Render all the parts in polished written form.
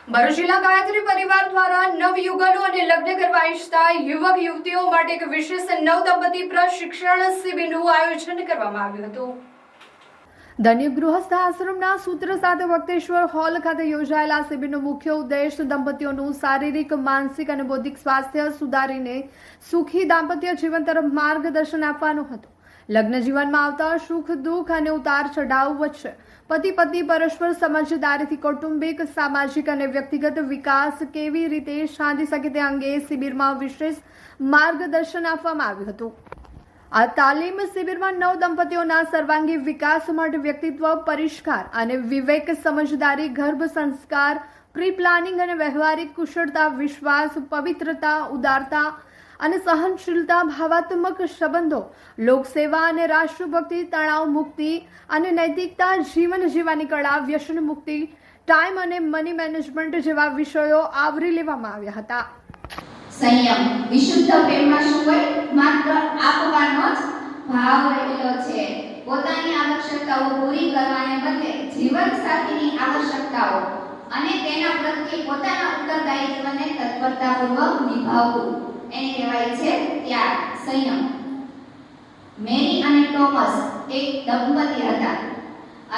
ભરૂચ જિલ્લા ગાયત્રી પરિવાર દ્વારા નવયુગલો અને લગ્ન કરવા ઈચ્છતા યુવક યુવતીઓ માટે એક વિશેષ નવદંપતિ પ્રશિક્ષણ શિબિરનું આયોજન કરવામાં આવ્યું હતું। ધન્ય ગૃહસ્થ આશ્રમના સૂત્ર સાથે વક્તેશ્વર હોલ ખાતે યોજાયેલા શિબિરનો મુખ્ય ઉદ્દેશ દંપતીઓનું શારીરિક, માનસિક અને બૌદ્ધિક સ્વાસ્થ્ય સુધારીને સુખી દાંપત્ય જીવન તરફ માર્ગદર્શન આપવાનો હતો। લગ્ન જીવનમાં આવતા સુખ દુઃખ અને ઉતાર ચઢાવ વચ્ચે પતિ પત્ની પરસ્પર સમજદારીથી કૌટુંબિક, સામાજિક અને વ્યક્તિગત વિકાસ કેવી રીતે સાધી શકે તે અંગે શિબિરમાં વિશેષ માર્ગદર્શન આપવામાં આવ્યું હતું। આ તાલીમ શિબિરમાં નવ દંપતીઓના સર્વાંગી વિકાસ માટે વ્યક્તિત્વ પરિષ્કાર અને વિવેક, સમજદારી, ગર્ભ સંસ્કાર, પ્રી પ્લાનિંગ અને વ્યવહારિક કુશળતા, વિશ્વાસ, પવિત્રતા, ઉદારતા અને સહનશીલતા, ભાવાત્મક સંબંધો, લોકસેવા અને રાષ્ટ્રભક્તિ, તણાવ મુક્તિ અને નૈતિકતા, જીવન જીવવાની કળા, વ્યસન મુક્તિ, ટાઈમ અને મની મેનેજમેન્ટ જેવા વિષયો આવરી લેવામાં આવ્યા હતા। સંયમ વિશુદ્ધ પ્રેમમાં શું હોય? માત્ર આપવાનો જ ભાવ રહેલો છે। પોતાની આવશ્યકતાઓ પૂરી કરવાને બદલે જીવનસાથીની આવશ્યકતાઓ અને તેના પ્રત્યે પોતાના ઉત્તરદાયિત્વને તત્પરતાપૂર્વક નિભાવવું એને કહેવાય છે ત્યાગ, સંયમ। મેરી અને ટોમસ એક દંપતી હતા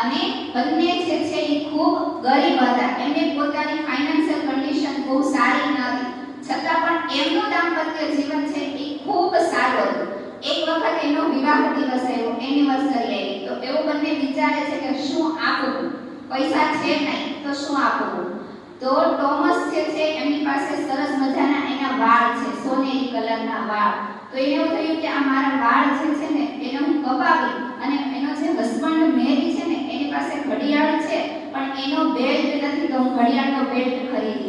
અને બંને જે છે એ ખૂબ ગરીબ હતા। એમને પોતાની ફાઇનાન્શિયલ કન્ડિશન બહુ સારી નહોતી, છતાં પણ એમનું દાંપત્ય જીવન છે એ ખૂબ સારું હતું। એક વખત એનો વિવાહ દિવસ આવ્યો, એનિવર્સરી આવી, તો એવો બંને વિચારે છે કે શું આપવું, પૈસા છે નહીં તો શું આપવું। તો ટોમસ જે છે એમની પાસે સરસ મજાના એના વાળ છે, સોનેરી કલરના વાળ। તો એને એવું થયું કે આ મારા વાળ જે છે ને એને હું કપાવી અને એનો જે હસબન્ડ મેરી છે ને એની પાસે ઘડિયાળ છે પણ એનો બેલ્ટ નથી, તો હું ઘડિયાળનો બેલ્ટ ખરીદી